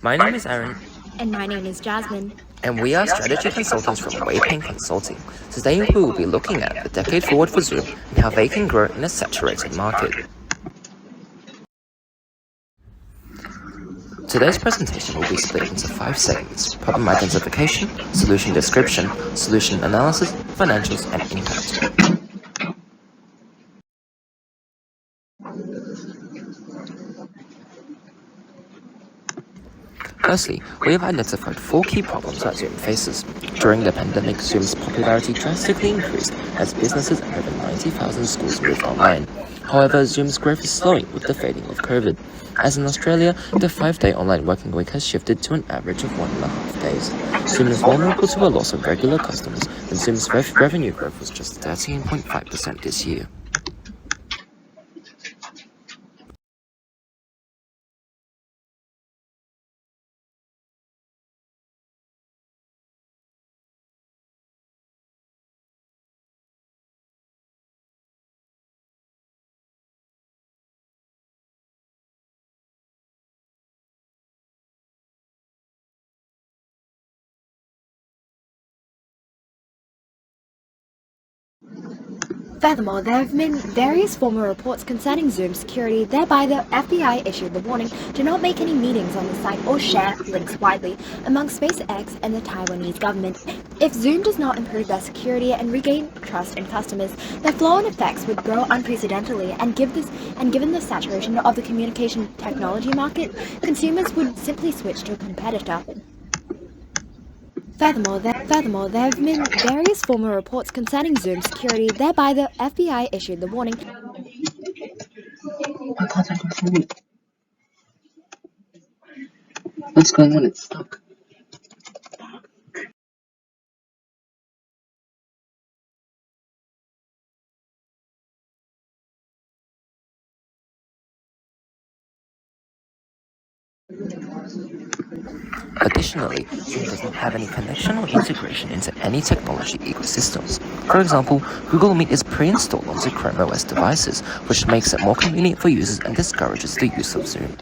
My name is Aaron. And my name is Jasmine. And we are strategy consultants from Wayping Consulting. Today we will be looking at the decade forward for Zoom and how they can grow in a saturated market. Today's presentation will be split into 5 segments: problem identification, solution description, solution analysis, financials, and impact. Firstly, we have identified 4 key problems that Zoom faces. During the pandemic, Zoom's popularity drastically increased as businesses and over 90,000 schools moved online. However, Zoom's growth is slowing with the fading of COVID. As in Australia, the 5-day online working week has shifted to an average of 1.5 days. Zoom is vulnerable to a loss of regular customers, and Zoom's revenue growth was just 13.5% this year. Furthermore, there have been various formal reports concerning Zoom security, thereby the FBI issued the warning, do not make any meetings on the site or share links widely among SpaceX and the Taiwanese government. If Zoom does not improve their security and regain trust in customers, their flow-on effects would grow unprecedentedly, and given the saturation of the communication technology market, consumers would simply switch to a competitor. Furthermore, there have been various formal reports concerning Zoom security, thereby the FBI issued the warning. What's going on? It's stuck. Additionally, Zoom does not have any connection or integration into any technology ecosystems. For example, Google Meet is pre-installed onto Chrome OS devices, which makes it more convenient for users and discourages the use of Zoom.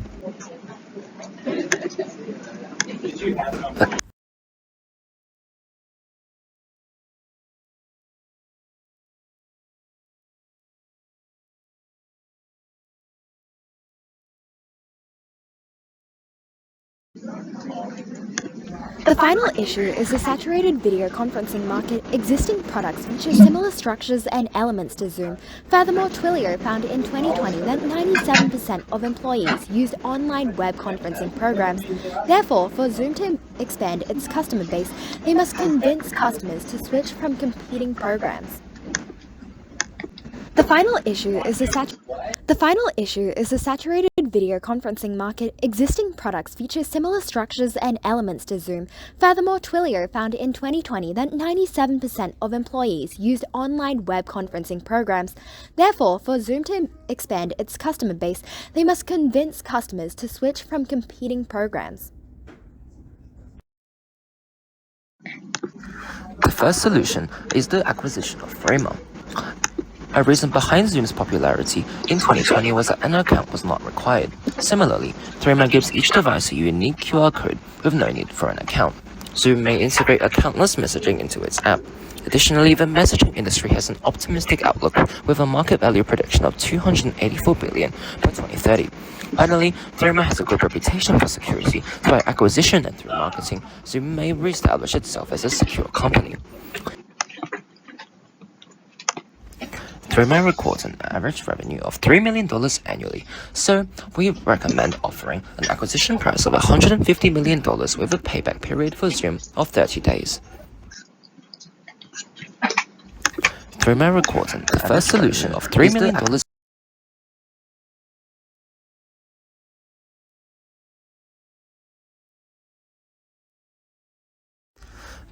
The final issue is the saturated video conferencing market. Existing products feature similar structures and elements to Zoom. Furthermore, Twilio found in 2020 that 97% of employees used online web conferencing programs. Therefore, for Zoom to expand its customer base, they must convince customers to switch from competing programs. The final issue is the saturated video conferencing market. Existing products feature similar structures and elements to Zoom. Furthermore, Twilio found in 2020 that 97% of employees used online web conferencing programs. Therefore, for Zoom to expand its customer base, they must convince customers to switch from competing programs. The first solution is the acquisition of Framer. A reason behind Zoom's popularity in 2020 was that an account was not required. Similarly, Threema gives each device a unique QR code with no need for an account. Zoom may integrate accountless messaging into its app. Additionally, the messaging industry has an optimistic outlook with a market value prediction of $284 billion by 2030. Finally, Threema has a good reputation for security, so by acquisition and through marketing, Zoom may re-establish itself as a secure company. Threema records an average revenue of $3 million annually, so we recommend offering an acquisition price of $150 million with a payback period for Zoom of 30 days. Threema records the first solution of $3 million.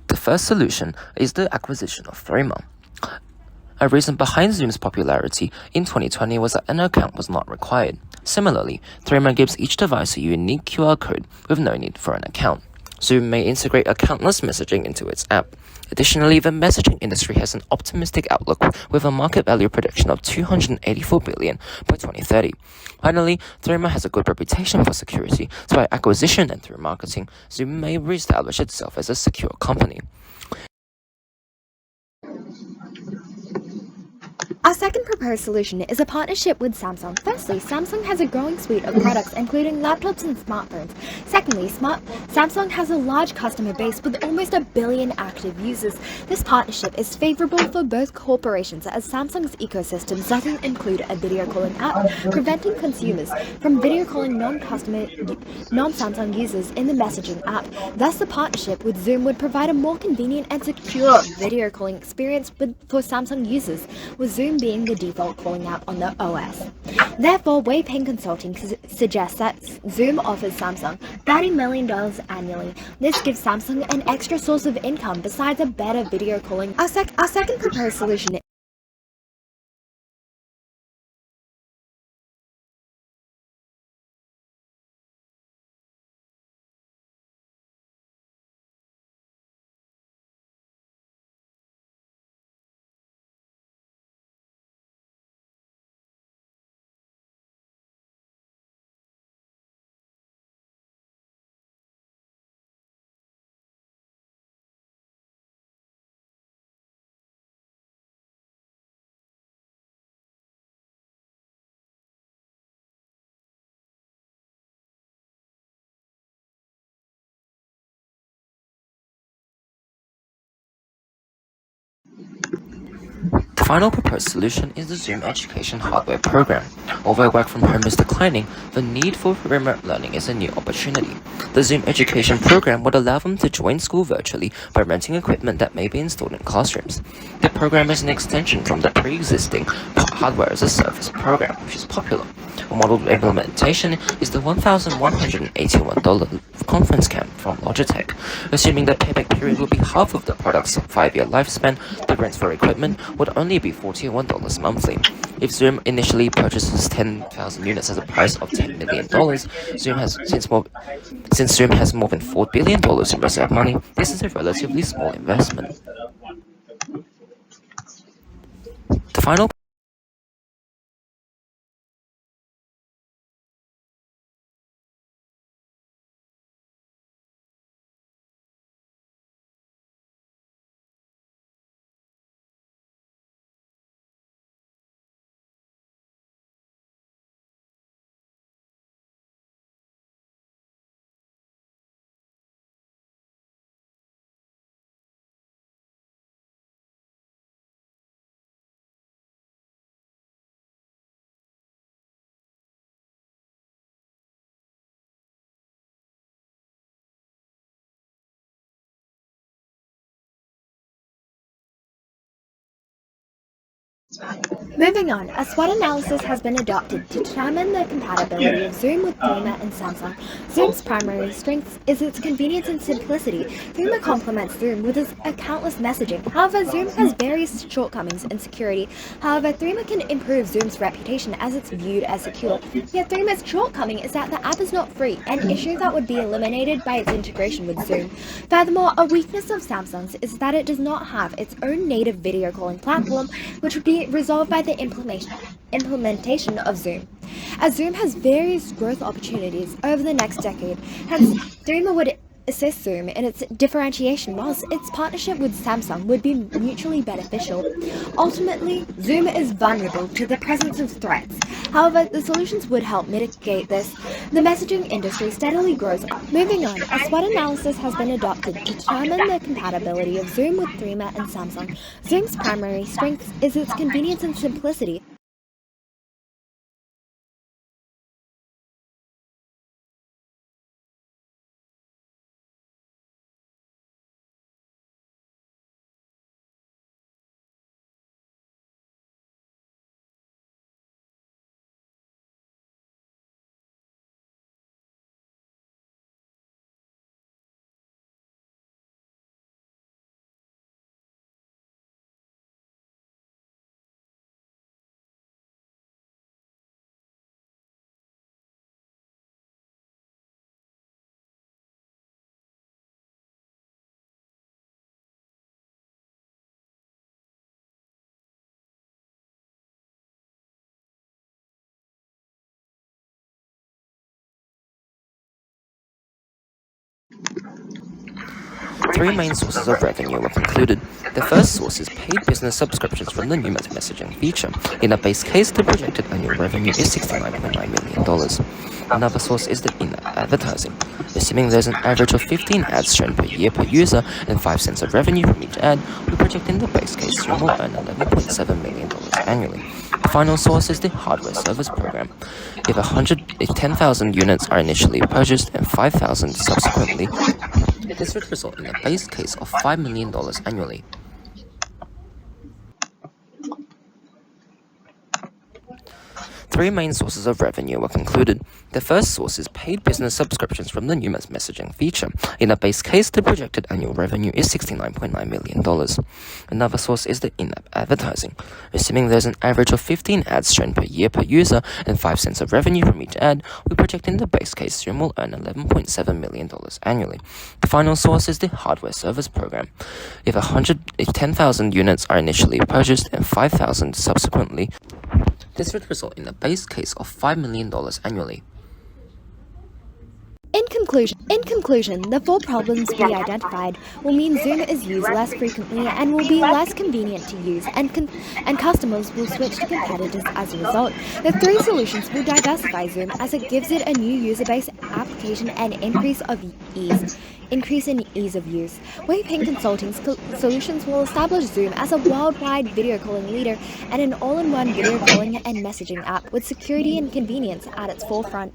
The first solution is the acquisition of Threema. A reason behind Zoom's popularity in 2020 was that an account was not required. Similarly, Threema gives each device a unique QR code with no need for an account. Zoom may integrate accountless messaging into its app. Additionally, the messaging industry has an optimistic outlook with a market value prediction of $284 billion by 2030. Finally, Threema has a good reputation for security, so by acquisition and through marketing, Zoom may reestablish itself as a secure company. Our second proposed solution is a partnership with Samsung. Firstly, Samsung has a growing suite of products including laptops and smartphones. Secondly, Samsung has a large customer base with almost 1 billion active users. This partnership is favorable for both corporations as Samsung's ecosystem doesn't include a video calling app, preventing consumers from video calling non-Samsung users in the messaging app. Thus, the partnership with Zoom would provide a more convenient and secure video calling experience for Samsung users, with Zoom being the default calling app on the OS. Therefore, Wei-Peng Consulting suggests that Zoom offers Samsung $30 million annually. This gives Samsung an extra source of income besides a better video calling. Our second proposed solution The final proposed solution is the Zoom Education Hardware Program. Although work from home is declining, the need for remote learning is a new opportunity. The Zoom Education Program would allow them to join school virtually by renting equipment that may be installed in classrooms. The program is an extension from the pre-existing Hardware as a Service program, which is popular. A model implementation is the $1,181 conference camp from Logitech. Assuming the payback period will be half of the product's 5-year lifespan, the rent for equipment would only be $41 monthly. If Zoom initially purchases 10,000 units at a price of $10 million, since Zoom has more than $4 billion in reserve money, this is a relatively small investment. The final Moving on, a SWOT analysis has been adopted to determine the compatibility of Zoom with Threema and Samsung. Zoom's primary strength is its convenience and simplicity. Threema complements Zoom with its countless messaging. However, Zoom has various shortcomings in security. However, Threema can improve Zoom's reputation as it's viewed as secure. Yet Threema's shortcoming is that the app is not free, an issue that would be eliminated by its integration with Zoom. Furthermore, a weakness of Samsung's is that it does not have its own native video calling platform, which would be resolved by the implementation of Zoom. As Zoom has various growth opportunities over the next decade, hence Threema would assist Zoom in its differentiation, whilst its partnership with Samsung would be mutually beneficial. Ultimately, Zoom is vulnerable to the presence of threats. However, the solutions would help mitigate this. The messaging industry steadily grows. Moving on, a SWOT analysis has been adopted to determine the compatibility of Zoom with Threema and Samsung. Zoom's primary strength is its convenience and simplicity. Three main sources of revenue were concluded. The first source is paid business subscriptions from the new messaging feature. In a base case, the projected annual revenue is $69.9 million. Another source is the in-app advertising. Assuming there's an average of 15 ads shown per year per user and 5 cents of revenue from each ad, we project in the base case Zoom will earn $11.7 million annually. The final source is the hardware service program. If 10,000 units are initially purchased and 5,000 subsequently, this would result in a base case of $5 million annually. Three main sources of revenue were concluded. The first source is paid business subscriptions from the new messaging feature. In a base case, the projected annual revenue is $69.9 million. Another source is the in-app advertising. Assuming there's an average of 15 ads shown per year per user and 5 cents of revenue from each ad, we project in the base case Zoom will earn $11.7 million annually. The final source is the hardware service program. If 10,000 units are initially purchased and 5,000 subsequently, this would result in a base case of $5 million annually. In conclusion, the 4 problems we identified will mean Zoom is used less frequently and will be less convenient to use, and customers will switch to competitors as a result. The 3 solutions will diversify Zoom as it gives it a new user-based application and increase in ease of use. Wei-Ping Consulting's solutions will establish Zoom as a worldwide video calling leader and an all-in-one video calling and messaging app with security and convenience at its forefront.